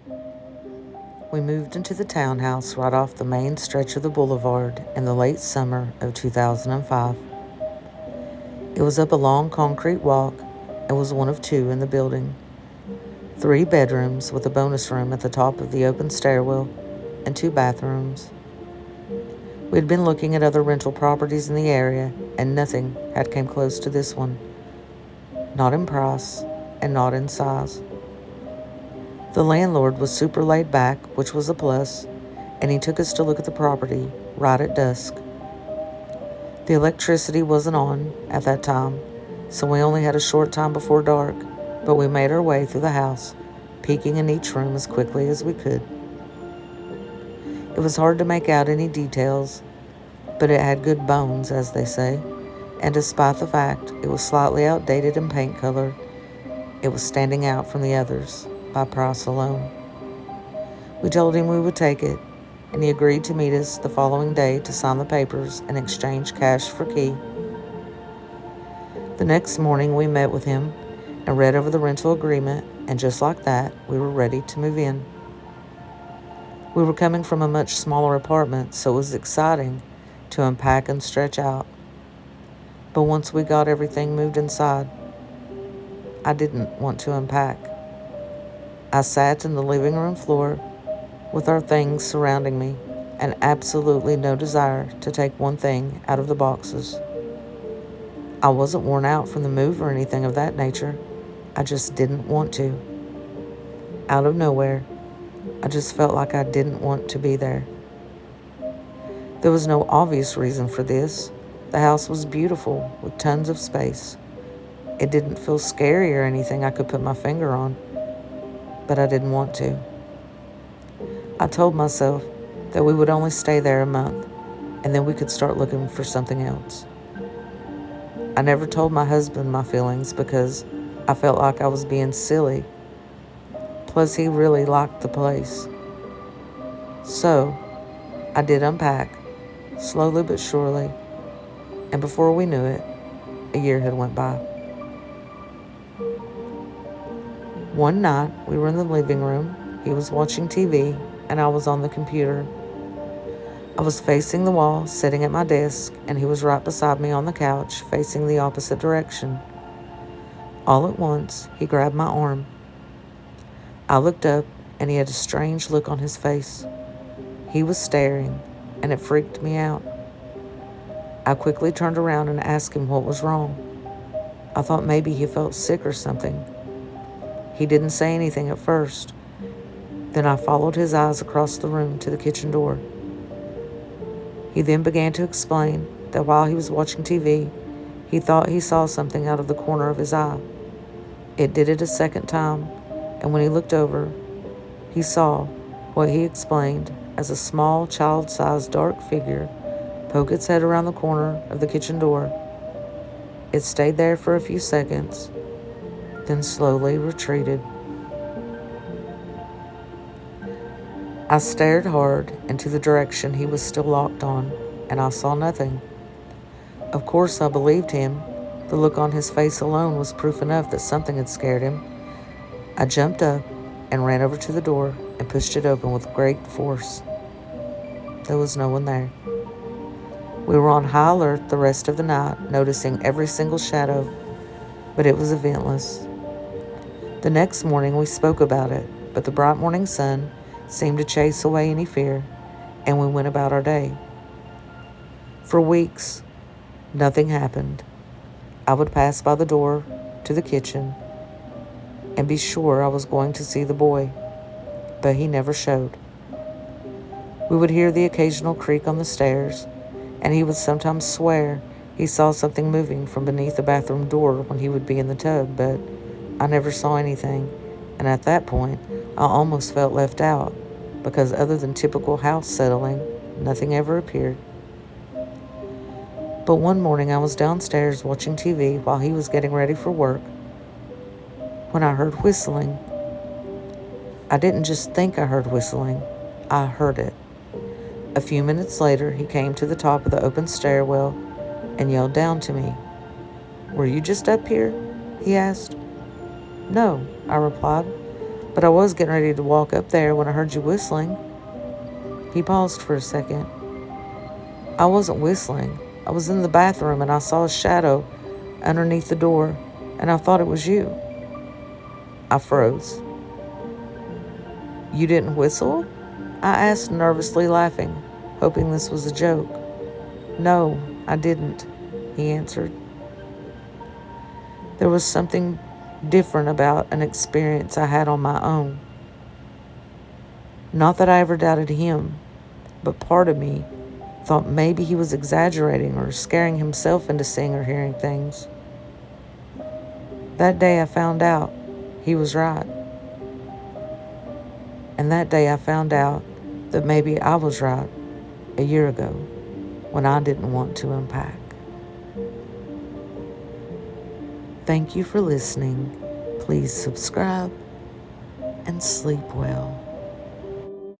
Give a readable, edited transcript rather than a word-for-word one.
We moved into the townhouse right off the main stretch of the boulevard in the late summer of 2005. It was up a long concrete walk and was one of two in the building. 3 bedrooms with a bonus room at the top of the open stairwell and 2 bathrooms. We had been looking at other rental properties in the area and nothing had come close to this one. Not in price and not in size. The landlord was super laid back, which was a plus, and he took us to look at the property right at dusk. The electricity wasn't on at that time, so we only had a short time before dark, but we made our way through the house, peeking in each room as quickly as we could. It was hard to make out any details, but it had good bones, as they say, and despite the fact it was slightly outdated in paint color, it was standing out from the others by price alone. We told him we would take it, and he agreed to meet us the following day to sign the papers and exchange cash for key. The next morning we met with him and read over the rental agreement, and just like that, we were ready to move in. We were coming from a much smaller apartment, so it was exciting to unpack and stretch out. But once we got everything moved inside, I didn't want to unpack. I sat in the living room floor with our things surrounding me and absolutely no desire to take one thing out of the boxes. I wasn't worn out from the move or anything of that nature. I just didn't want to. Out of nowhere, I just felt like I didn't want to be there. There was no obvious reason for this. The house was beautiful with tons of space. It didn't feel scary or anything I could put my finger on, but I didn't want to. I told myself that we would only stay there a month and then we could start looking for something else. I never told my husband my feelings because I felt like I was being silly. Plus, he really liked the place. So, I did unpack, slowly but surely, and before we knew it, a year had went by. One night, we were in the living room. He was watching TV, and I was on the computer. I was facing the wall, sitting at my desk, and he was right beside me on the couch, facing the opposite direction. All at once, he grabbed my arm. I looked up, and he had a strange look on his face. He was staring, and it freaked me out. I quickly turned around and asked him what was wrong. I thought maybe he felt sick or something. He didn't say anything at first. Then I followed his eyes across the room to the kitchen door. He then began to explain that while he was watching TV, he thought he saw something out of the corner of his eye. It did it a second time, and when he looked over, he saw what he explained as a small, child-sized dark figure poke its head around the corner of the kitchen door. It stayed there for a few seconds, then slowly retreated. I stared hard into the direction he was still locked on, and I saw nothing. Of course, I believed him. The look on his face alone was proof enough that something had scared him. I jumped up and ran over to the door and pushed it open with great force. There was no one there. We were on high alert the rest of the night, noticing every single shadow, but it was eventless. The next morning we spoke about it, but the bright morning sun seemed to chase away any fear, and we went about our day. For weeks, nothing happened. I would pass by the door to the kitchen and be sure I was going to see the boy, but he never showed. We would hear the occasional creak on the stairs, and he would sometimes swear he saw something moving from beneath the bathroom door when he would be in the tub, but I never saw anything, and at that point, I almost felt left out, because other than typical house settling, nothing ever appeared. But one morning I was downstairs watching TV while he was getting ready for work when I heard whistling. I didn't just think I heard whistling, I heard it. A few minutes later, he came to the top of the open stairwell and yelled down to me. "Were you just up here?" he asked. "No," I replied. But I was getting ready to walk up there when I heard you whistling." He paused for a second. "I wasn't whistling. I was in the bathroom and I saw a shadow underneath the door, and I thought it was you." I froze. "You didn't whistle?" I asked, nervously laughing, hoping this was a joke. "No, I didn't," he answered. There was something different about an experience I had on my own. Not that I ever doubted him, but part of me thought maybe he was exaggerating or scaring himself into seeing or hearing things. That day I found out he was right. And that day I found out that maybe I was right a year ago when I didn't want to unpack. Thank you for listening. Please subscribe and sleep well.